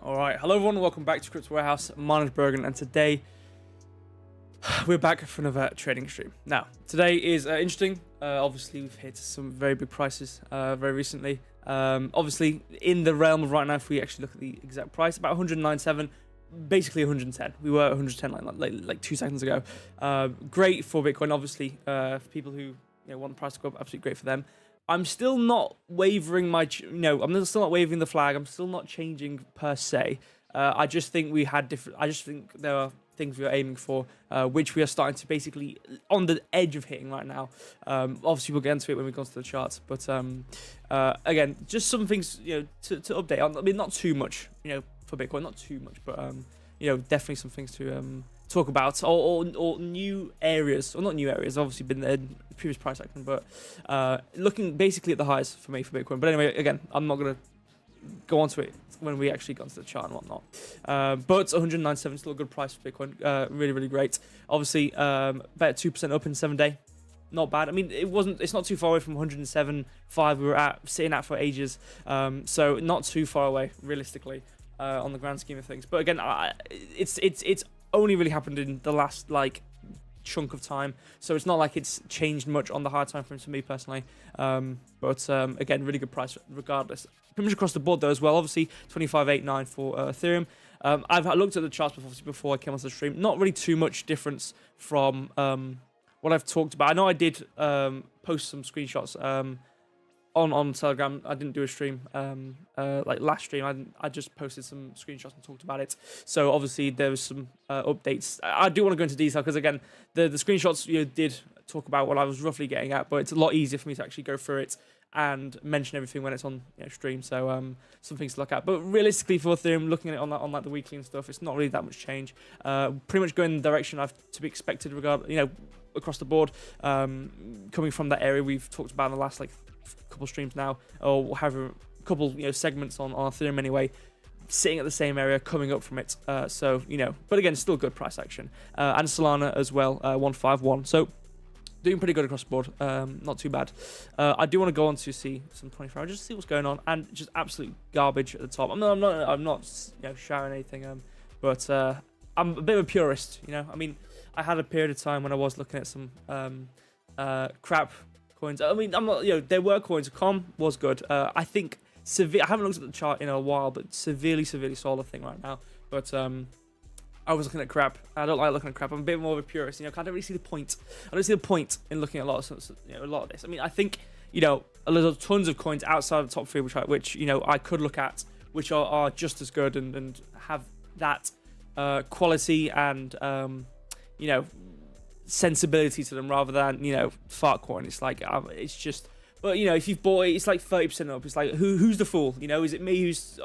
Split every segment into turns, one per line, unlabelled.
All right, hello everyone, welcome back to Crypto Warehouse. My name is Bergen, and today we're back for another trading stream. Now, today is interesting. Obviously, we've hit some very big prices very recently. Obviously, in the realm of right now, if we actually look at the exact price, about 109.7, basically 110. We were at 110 like 2 seconds ago. Great for Bitcoin, obviously, for people who want the price to go up. Absolutely great for them. I'm still not wavering I'm still not waving the flag. I'm still not changing per se. I just think we had different. I just think there are things we are aiming for, which we are starting to basically on the edge of hitting right now. Obviously, we'll get into it when we go to the charts. But again, just some things to update on. I mean, not too much, for Bitcoin, not too much, but definitely some things to talk about, or new areas, or not new areas. Obviously, been there in the previous price action, but looking basically at the highs for me for Bitcoin. But anyway, again, I'm not gonna go on to it when we actually got to the chart and whatnot. But 197 is still a good price for Bitcoin. Really, really great. Obviously, about 2% up in 7 day. Not bad. I mean, it's not too far away from 107.5 we were sitting at for ages. So not too far away, realistically, on the grand scheme of things. But again, it's only really happened in the last chunk of time, so it's not like it's changed much on the higher time frames for me personally. But again, really good price regardless. Pretty much across the board though as well. Obviously 25.89 for Ethereum. I looked at the charts before I came onto the stream. Not really too much difference from what I've talked about. I know I did post some screenshots on Telegram. I didn't do a stream last stream. I just posted some screenshots and talked about it. So obviously there was some updates. I do want to go into detail because again the screenshots did talk about what I was roughly getting at, but it's a lot easier for me to actually go through it and mention everything when it's on stream. So some things to look at. But realistically for Ethereum, looking at it on the weekly and stuff, it's not really that much change. Pretty much going in the direction to be expected across the board. Coming from that area we've talked about in the last couple streams now, or however, a couple segments on Ethereum anyway, sitting at the same area, coming up from it. But again, still good price action. And Solana as well, 151. So doing pretty good across the board. Not too bad. I do want to go on to see some 24 hours, just to see what's going on, and just absolute garbage at the top. I'm not shouting anything. But I'm a bit of a purist. I mean, I had a period of time when I was looking at some crap coins. I mean, I'm not. There were coins. Com was good. I think I haven't looked at the chart in a while, but severely solid thing right now. But I was looking at crap. I don't like looking at crap. I'm a bit more of a purist. I don't really see the point. I don't see the point in looking at a lot of this. I mean, I think there's tons of coins outside of the top three, which I could look at, which are just as good and have that quality and sensibility to them, rather than Fartcoin. It's just. But if you've bought it, it's like 30% up. It's like who's the fool? Is it me who's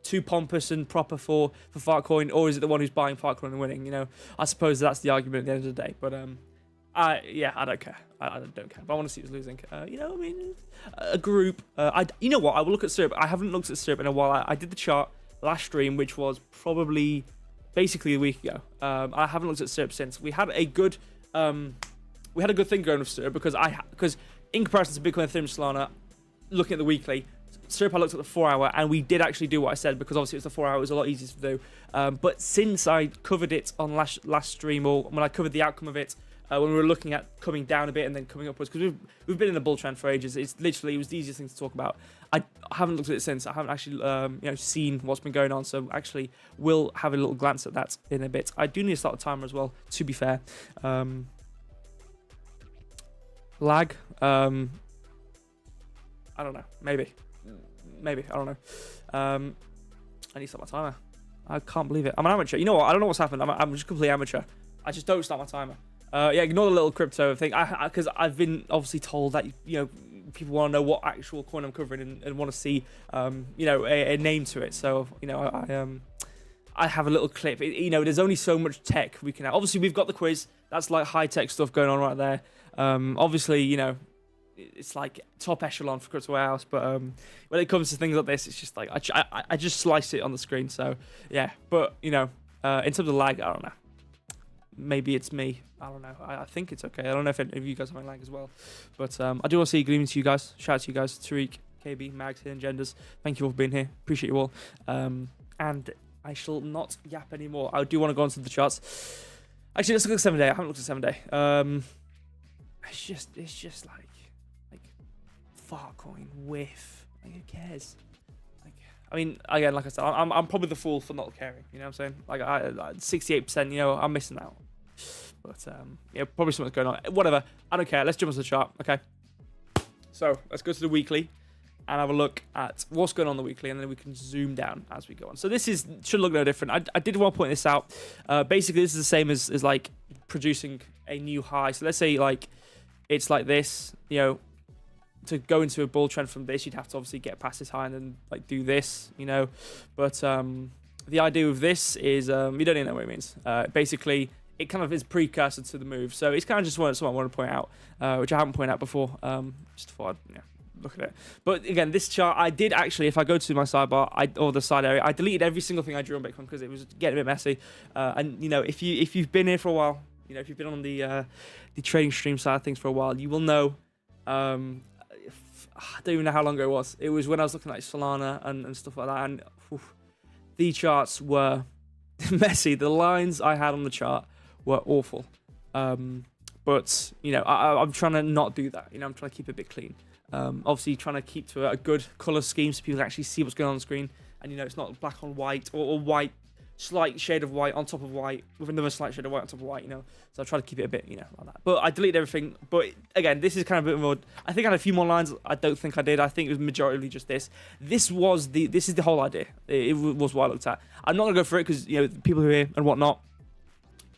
too pompous and proper for Fartcoin, or is it the one who's buying Fartcoin and winning? I suppose that's the argument at the end of the day. But I don't care. I don't care. But I want to see us losing. A group. I will look at Syrup. I haven't looked at Syrup in a while. I did the chart last stream, which was probably basically a week ago. I haven't looked at Syrup since. We had a good thing going with Syrup because in comparison to Bitcoin, Ethereum, Solana, looking at the weekly, Syrup, I looked at the 4 hour, and we did actually do what I said, because obviously it's the 4 hour, it was a lot easier to do. But since I covered it on last stream, or when I covered the outcome of it, when we were looking at coming down a bit and then coming upwards, because we've been in a bull trend for ages. It was the easiest thing to talk about. I haven't looked at it since. I haven't actually seen what's been going on, so actually we'll have a little glance at that in a bit. I do need to start a timer as well, to be fair. Lag. I don't know. Maybe. I don't know. I need to start my timer. I can't believe it. I'm an amateur. You know what? I don't know what's happened. I'm just completely amateur. I just don't start my timer. Ignore the little crypto thing. Because I've been obviously told that people want to know what actual coin I'm covering and want to see a name to it. So I have a little clip. There's only so much tech we can have. Obviously, we've got the quiz. That's like high tech stuff going on right there. Obviously, it's like top echelon for Crypto Warehouse, but when it comes to things like this, it's just like I just slice it on the screen. So yeah, but in terms of lag, I don't know. Maybe it's me. I don't know. I think it's okay. I don't know if any of you guys have any lag as well, but I do want to say good evening to you guys. Shout out to you guys, Tariq, KB, Mags, Hidden Genders. Thank you all for being here. Appreciate you all. and I shall not yap anymore. I do want to go onto the charts. Actually, let's look at 7-day. I haven't looked at 7-day. It's just like Farcoin whiff. Like, who cares? Like, I mean, again, like I said, I'm probably the fool for not caring. You know what I'm saying? Like, 68%. You know, I'm missing out. But yeah, probably something's going on. Whatever. I don't care. Let's jump onto the chart. Okay. So let's go to the weekly and have a look at what's going on the weekly, and then we can zoom down as we go on. So this should look no different. I did want to point this out. Basically, this is the same as like producing a new high. So let's say like it's like this. You know, to go into a bull trend from this, you'd have to obviously get past this high and then like do this. You know, but the idea of this is you don't even know what it means. Basically, it kind of is precursor to the move. So it's kind of just something I want to point out, which I haven't pointed out before. Just thought I'd look at it. But again, this chart, I did actually, if I go to my sidebar or the side area, I deleted every single thing I drew on Bitcoin because it was getting a bit messy. And you know, if you've been here for a while, you know, if you've been on the trading stream side of things for a while, you will know. I don't even know how long ago it was. It was when I was looking at Solana and stuff like that, and the charts were messy. The lines I had on the chart were awful. But you know, I'm trying to not do that. You know, I'm trying to keep it a bit clean. Obviously trying to keep to a good color scheme so people can actually see what's going on the screen, and you know, it's not black on white or white, slight shade of white on top of white with another slight shade of white on top of white, you know. So I try to keep it a bit, you know, like that. But I deleted everything. But again, this is kind of a bit more. I think I had a few more lines. I don't think I did. I think it was majority just this. This is the whole idea. It was what I looked at. I'm not gonna go for it because, you know, people who are here and whatnot,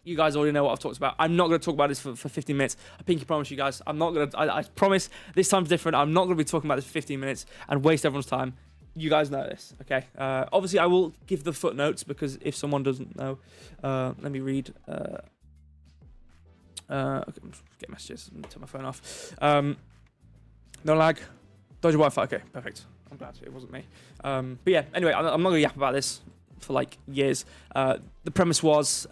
you guys already know what I've talked about. I'm not going to talk about this for 15 minutes. I pinky promise you guys. I'm not going to... I promise this time's different. I'm not going to be talking about this for 15 minutes and waste everyone's time. You guys know this, okay? Obviously, I will give the footnotes because if someone doesn't know... let me read... okay, get messages and turn my phone off. No lag. Dodge Wi-Fi. Okay, perfect. I'm glad it wasn't me. But yeah, anyway, I'm not going to yap about this for like years. The premise was...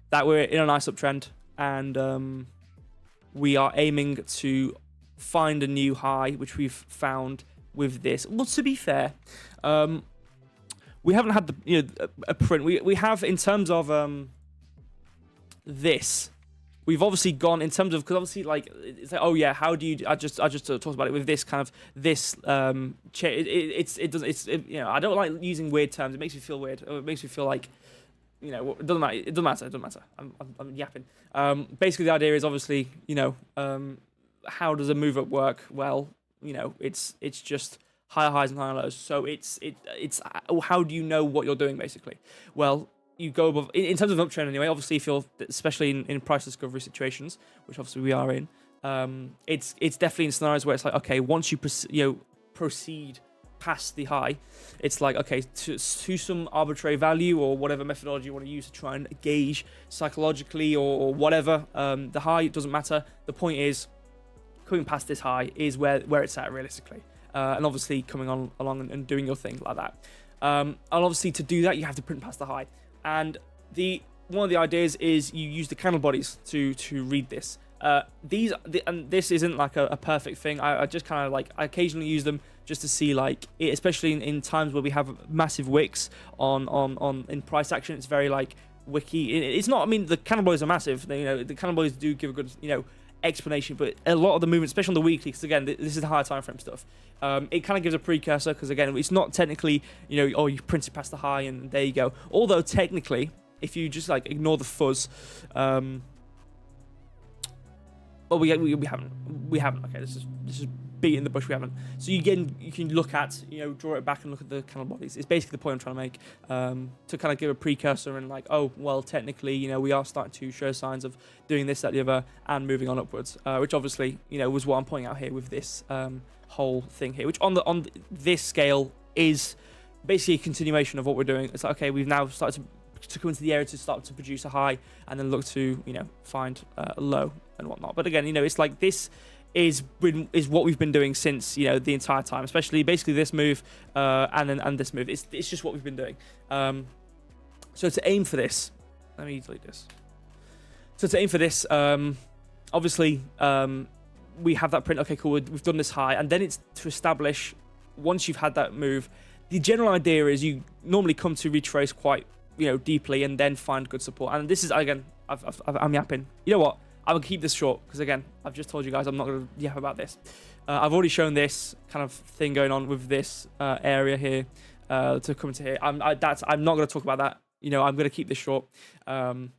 that we're in a nice uptrend, and we are aiming to find a new high, which we've found with this. Well, to be fair, we haven't had a print. We have in terms of this. We've obviously gone in terms of, because obviously like it's like, oh yeah, how do you? I just talked about it with this kind of this. It's you know, I don't like using weird terms. It makes me feel weird. It makes me feel like, you know, it doesn't matter. It doesn't matter. I'm yapping. Basically, the idea is obviously, you know, how does a move up work? Well, you know, it's just higher highs and higher lows. So it's how do you know what you're doing basically? Well, you go above in terms of an uptrend anyway. Obviously, if you're especially in price discovery situations, which obviously we are in, it's definitely in scenarios where it's like, okay, once you proceed past the high, it's like, okay, to some arbitrary value or whatever methodology you want to use to try and gauge psychologically or whatever the high, it doesn't matter. The point is coming past this high is where it's at realistically, and obviously coming along and doing your thing like that, and obviously to do that you have to print past the high, and one of the ideas is you use the candle bodies to read this. And this isn't like a perfect thing. I just kind of like, I occasionally use them just to see like it, especially in times where we have massive wicks on in price action. It's very like wicky. It's not, I mean, the candle bodies are massive. You know, the candle bodies do give a good, you know, explanation, but a lot of the movement, especially on the weekly, because again, this is the higher time frame stuff, it kind of gives a precursor, because again, it's not technically, you know, oh, you printed past the high and there you go. Although technically, if you just like ignore the fuzz, well, we haven't. Okay, this is beating the bush. We haven't. So you can look at, you know, draw it back and look at the candle bodies. It's basically the point I'm trying to make, to kind of give a precursor and like, oh, well, technically, you know, we are starting to show signs of doing this, that, the other, and moving on upwards, which obviously, you know, was what I'm pointing out here with this whole thing here, which on this scale is basically a continuation of what we're doing. It's like, okay, we've now started to come into the area to start to produce a high and then look to, you know, find a low and whatnot. But again, you know, it's like this is what we've been doing since, you know, the entire time, especially basically this move and this move. It's just what we've been doing. So to aim for this, let me delete this. So to aim for this, obviously we have that print. Okay, cool. We've done this high, and then it's to establish, once you've had that move, the general idea is you normally come to retrace quite, deeply and then find good support. And this is, again, I'm yapping. You know what? I'm going to keep this short because, again, I've just told you guys I'm not going to yap about this. I've already shown this kind of thing going on with this area here to come to here. I'm not going to talk about that. I'm going to keep this short.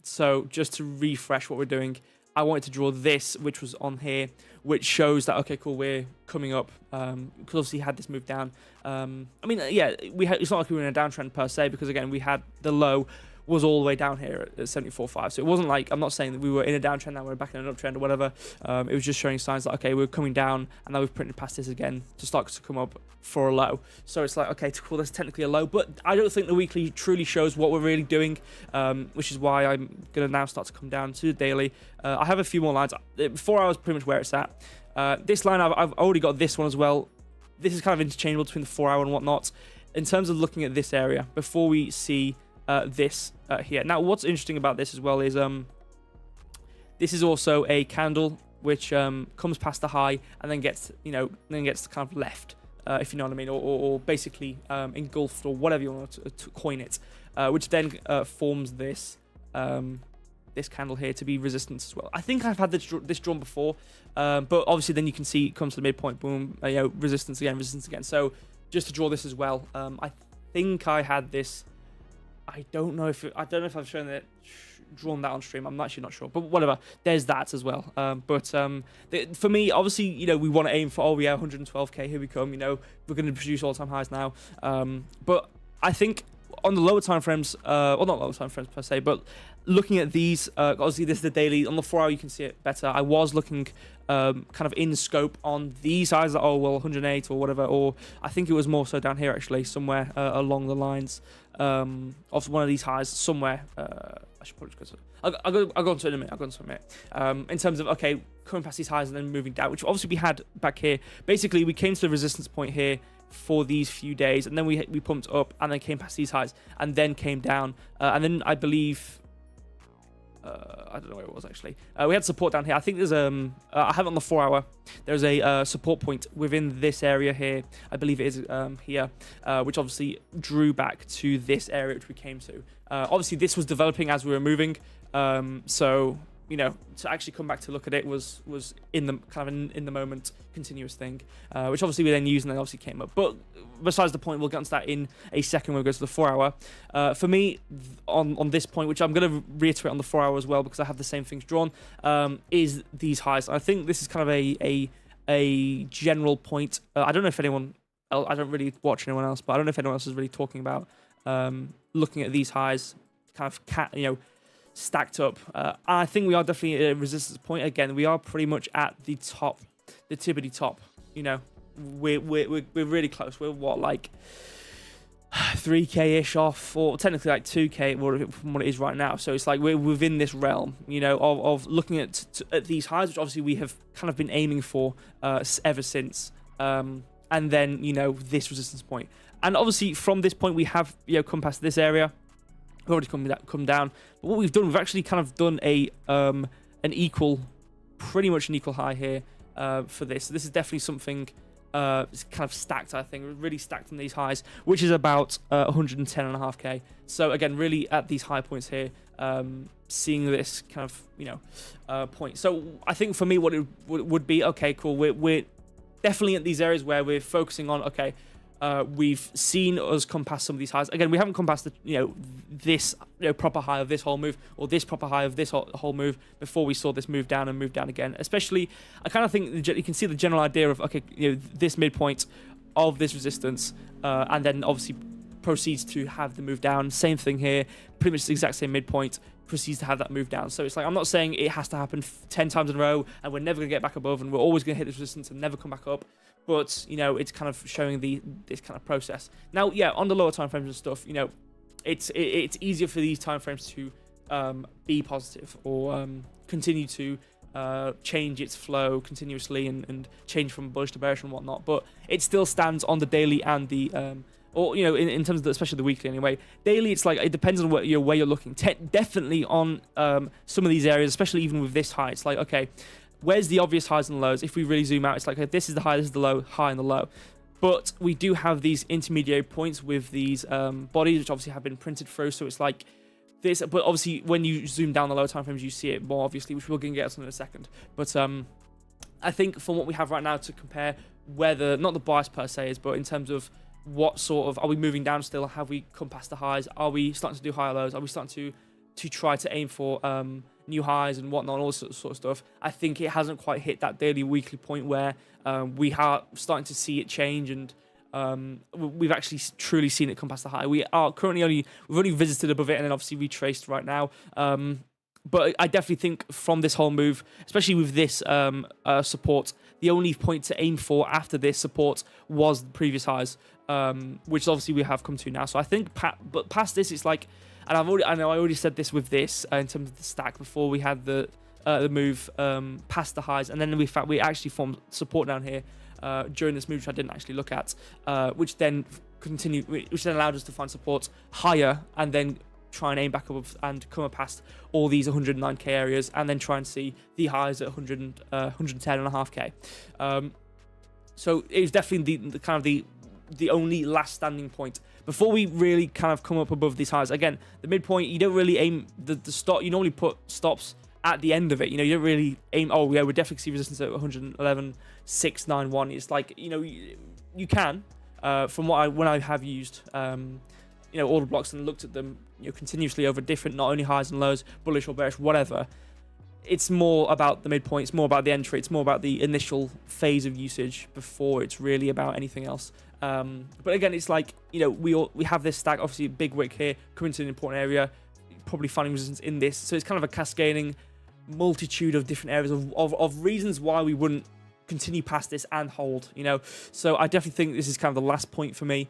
So just to refresh what we're doing, I wanted to draw this, which was on here, which shows that, okay, cool, we're coming up. Because obviously had this move down. It's not like we were in a downtrend per se, because, again, we had the low was all the way down here at 74.5. So it wasn't like, I'm not saying that we were in a downtrend, now we're back in an uptrend or whatever. It was just showing signs that, okay, we're coming down, and now we've printed past this again to start to come up for a low. So it's like, okay, cool, that's technically a low, but I don't think the weekly truly shows what we're really doing, which is why I'm going to now start to come down to the daily. I have a few more lines. 4 hours pretty much where it's at. This line, I've already got this one as well. This is kind of interchangeable between the 4 hour and whatnot. In terms of looking at this area, before we see this here. Now, what's interesting about this as well is this is also a candle which comes past the high and then gets, kind of left, if you know what I mean, or basically engulfed, or whatever you want to coin it, which then forms this this candle here to be resistance as well. I think I've had this drawn before, but obviously then you can see it comes to the midpoint, boom, resistance again. So just to draw this as well, I think I had this. I don't know if I've shown it, drawn that on stream. I'm actually not sure, but whatever. There's that as well. For me, obviously, we want to aim for 112k. Here we come. We're going to produce all-time highs now. But I think on the lower time frames, well, not lower time frames per se, but looking at these, obviously this is the daily. On the 4 hour, you can see it better. I was looking kind of in scope on these highs, 108 or whatever, or I think it was more so down here actually, somewhere along the lines of one of these highs somewhere. I should probably just go to. I'll go into it in a minute. In terms of, okay, coming past these highs and then moving down, which obviously we had back here. Basically, we came to the resistance point here for these few days, and then we pumped up and then came past these highs and then came down, and then I believe. I don't know where it was actually. We had support down here. I think there's I have it on the 4 hour. There's a support point within this area here. I believe it is here, which obviously drew back to this area which we came to. Obviously this was developing as we were moving. So to actually come back to look at it was in the kind of in the moment continuous thing, which obviously we then used and then obviously came up. But besides the point, we'll get into that in a second when we go to the 4 hour. For me, on this point, which I'm going to reiterate on the 4 hour as well because I have the same things drawn, is these highs. I think this is kind of a general point. I don't know if anyone else, I don't really watch anyone else, but I don't know if anyone else is really talking about looking at these highs, kind of stacked up. I think we are definitely at a resistance point. Again, we are pretty much at the top, the tippity top. We're really close. We're what, like 3k ish off, or technically like 2k from what it is right now. So it's like we're within this realm, of looking at these highs, which obviously we have kind of been aiming for ever since. And then this resistance point, and obviously from this point we have come past this area. We've already come down, but what we've done, we've actually kind of done pretty much an equal high here for this. So this is definitely something it's kind of stacked. I think really stacked on these highs, which is about 110.5k. So again, really at these high points here, seeing this kind of point. So I think for me, what it would be, okay, cool. We're definitely at these areas where we're focusing on. Okay. We've seen us come past some of these highs. Again, we haven't come past the, this proper high of this whole move, or this proper high of this whole move before we saw this move down and move down again. Especially, I kind of think you can see the general idea of, okay, this midpoint of this resistance, and then obviously proceeds to have the move down. Same thing here, pretty much the exact same midpoint, proceeds to have that move down. So it's like, I'm not saying it has to happen 10 times in a row and we're never going to get back above and we're always going to hit this resistance and never come back up. But, it's kind of showing this kind of process. Now, yeah, on the lower time frames and stuff, it's easier for these time frames to be positive or continue to change its flow continuously and change from bullish to bearish and whatnot. But it still stands on the daily and the in terms of especially the weekly anyway. Daily, it's like it depends on where you're looking. Definitely on some of these areas, especially even with this high, it's like, okay, where's the obvious highs and lows? If we really zoom out, it's like, okay, this is the high, this is the low, high and the low. But we do have these intermediate points with these bodies, which obviously have been printed through. So it's like this, but obviously when you zoom down the lower time frames, you see it more obviously, which we're going to get to in a second. But I think from what we have right now to compare whether, not the bias per se is, but in terms of what sort of, are we moving down still? Have we come past the highs? Are we starting to do higher lows? Are we starting to try to aim for new highs and whatnot, all sort of stuff? I think it hasn't quite hit that daily, weekly point where we are starting to see it change, and we've actually truly seen it come past the high. We are currently we've only visited above it and then obviously retraced right now. But I definitely think from this whole move, especially with this support, the only point to aim for after this support was the previous highs, which obviously we have come to now. So I think, but past this, it's like, and I know I already said this with this in terms of the stack before we had the move past the highs, and then we actually formed support down here during this move, which I didn't actually look at, which then allowed us to find support higher and then try and aim back up and come past all these 109k areas, and then try and see the highs at 110.5k. So it was definitely the kind of the only last standing point before we really kind of come up above these highs. Again, the midpoint, you don't really aim the stop. You normally put stops at the end of it. You know, you don't really aim, oh yeah, we're definitely see resistance at 111.691. It's like, you know, you can from when I have used you know, order blocks and looked at them, you know, continuously over different, not only highs and lows, bullish or bearish, whatever. It's more about the midpoint. It's more about the entry. It's more about the initial phase of usage before it's really about anything else. But again, it's like, you know, we have this stack, obviously a big wick here, coming to an important area, probably finding resistance in this. So it's kind of a cascading multitude of different areas of reasons why we wouldn't continue past this and hold, you know. So I definitely think this is kind of the last point for me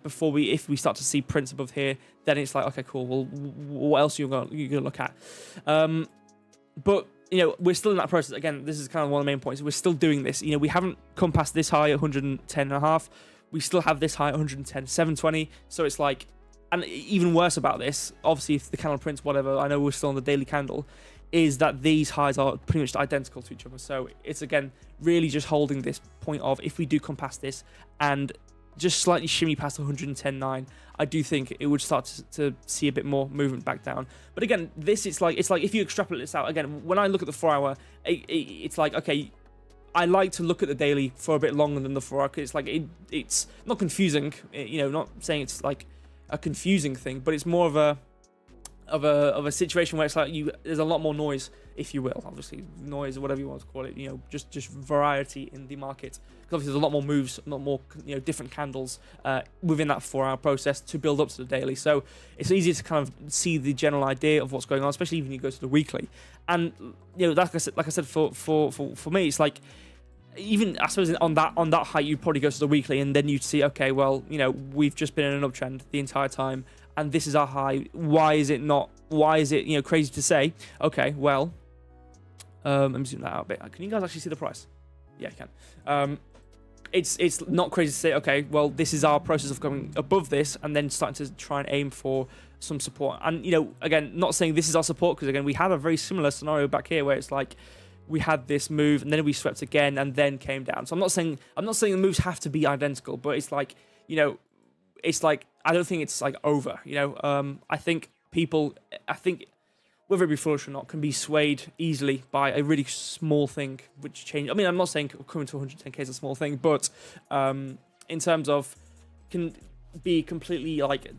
before if we start to see prints above here, then it's like, okay, cool, well, what else are you gonna look at? But you know, we're still in that process. Again, this is kind of one of the main points. We're still doing this. You know, we haven't come past this high at 110.5. We still have this high at 110.720. So it's like, and even worse about this, obviously if the candle prints, whatever, I know we're still on the daily candle, is that these highs are pretty much identical to each other. So it's, again, really just holding this point of, if we do come past this and just slightly shimmy past 110.9, I do think it would start to see a bit more movement back down. But again, this, it's like if you extrapolate this out, again, when I look at the 4 hour, it's like, okay, I like to look at the daily for a bit longer than the 4 hour, because it's like, it's not confusing, you know, not saying it's like a confusing thing, but it's more of a situation where it's like there's a lot more noise, if you will, obviously noise or whatever you want to call it, you know, just variety in the market, because obviously there's a lot more moves, a lot more, you know, different candles within that 4 hour process to build up to the daily. So it's easier to kind of see the general idea of what's going on, especially when you go to the weekly. And you know, like I said, for me, it's like, even I suppose on that height, you'd probably go to the weekly, and then you'd see, okay, well, you know, we've just been in an uptrend the entire time, and this is our high. Why is it, you know, crazy to say, okay, well, let me zoom that out a bit. Can you guys actually see the price? Yeah, you can. It's not crazy to say, okay, well, this is our process of going above this and then starting to try and aim for some support. And, you know, again, not saying this is our support, because again, we had a very similar scenario back here where it's like, we had this move and then we swept again and then came down. So I'm not saying the moves have to be identical, but it's like, you know, it's like, I don't think it's like over, you know. I think whether it be foolish or not, can be swayed easily by a really small thing which change. I mean, I'm not saying coming to 110k is a small thing, but in terms of, can be completely like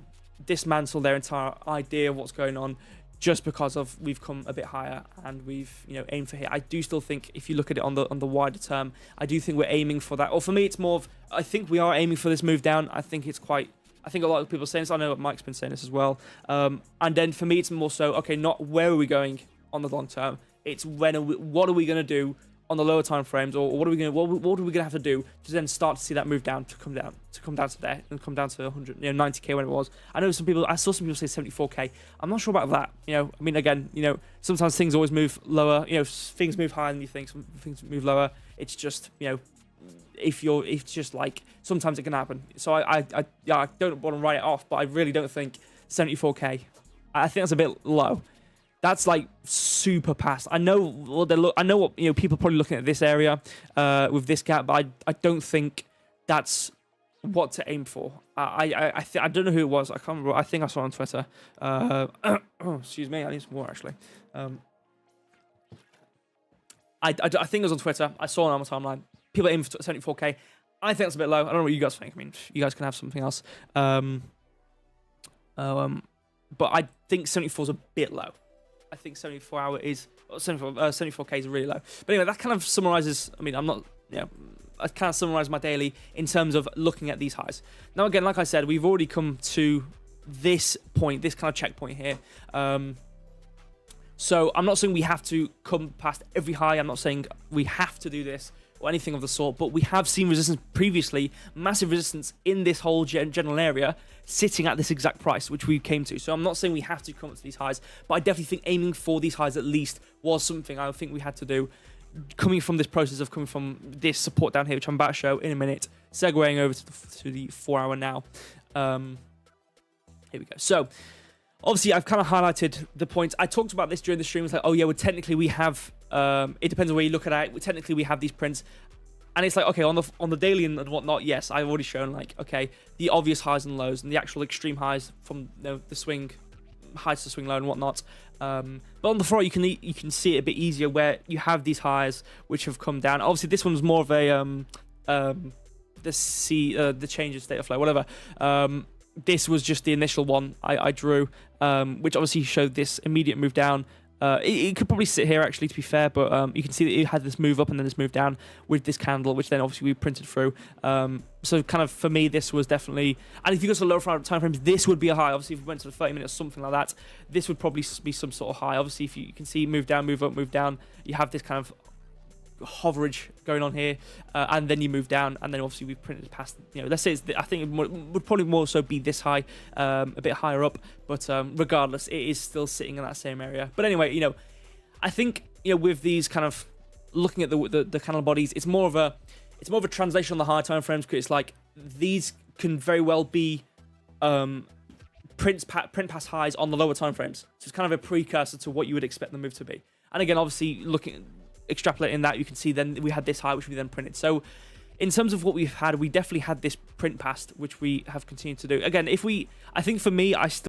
dismantle their entire idea of what's going on, just because of we've come a bit higher and we've, you know, aimed for here. I do still think, if you look at it on the wider term, I do think we're aiming for that. Or for me, it's more of, I think we are aiming for this move down. I think a lot of people are saying this. I know Mike's been saying this as well. And then for me, it's more so, okay, not where are we going on the long term. It's what are we going to do on the lower time frames, or what are we going to have to do to then start to see that move down, to come down to there and come down to 100, you know, 90k when it was. I saw some people say 74k. I'm not sure about that. You know, I mean, again, you know, sometimes things always move lower. You know, things move higher than you think. Some things move lower. It's just, you know, it's just like, sometimes it can happen. So I don't want to write it off, but I really don't think 74k. I think that's a bit low. That's like super past. I know what, you know, people are probably looking at this area with this gap, but I don't think that's what to aim for. I don't know who it was. I can't remember. I think I saw it on Twitter. Oh, excuse me. I need some more actually. I think it was on Twitter. I saw it on my timeline. People aim for 74k. I think that's a bit low. I don't know what you guys think. I mean, you guys can have something else. But I think 74 is a bit low. I think 74k is really low. But anyway, that kind of summarizes. I mean, I kind of summarize my daily in terms of looking at these highs. Now, again, like I said, we've already come to this point, this kind of checkpoint here. So I'm not saying we have to come past every high. I'm not saying we have to do this or anything of the sort, but we have seen resistance previously, massive resistance in this whole general area, sitting at this exact price, which we came to. So I'm not saying we have to come up to these highs, but I definitely think aiming for these highs at least was something I think we had to do, coming from this process of coming from this support down here, which I'm about to show in a minute, segueing over to the 4 hour now. Here we go. So obviously, I've kind of highlighted the points. I talked about this during the stream. It's like, oh yeah, well, technically we have, it depends on where you look at it. Technically we have these prints. And it's like, okay, on the daily and whatnot, yes, I've already shown, like, okay, the obvious highs and lows and the actual extreme highs from the swing highs to swing low and whatnot. But on the 4 hour, you can see it a bit easier where you have these highs which have come down. Obviously, this one's more of a the change in state of flow, whatever. This was just the initial one I drew, which obviously showed this immediate move down. It could probably sit here, actually, to be fair, but you can see that it had this move up and then this move down with this candle, which then obviously we printed through. So kind of, for me, this was definitely... And if you go to lower time frames, this would be a high. Obviously, if we went to the 30 minutes or something like that, this would probably be some sort of high. Obviously, if you can see move down, move up, move down, you have this kind of hoverage going on here, and then you move down, and then obviously we've printed past, let's say I think it would probably more so be this high, a bit higher up, but regardless, it is still sitting in that same area. But anyway, I think with these kind of looking at the candle bodies, it's more of a translation on the higher time frames, because it's like these can very well be print past highs on the lower time frames, so it's kind of a precursor to what you would expect the move to be. And again, obviously extrapolating that, you can see then we had this high, which we then printed. So in terms of what we've had, we definitely had this print past, which we have continued to do. Again, I think for me, I still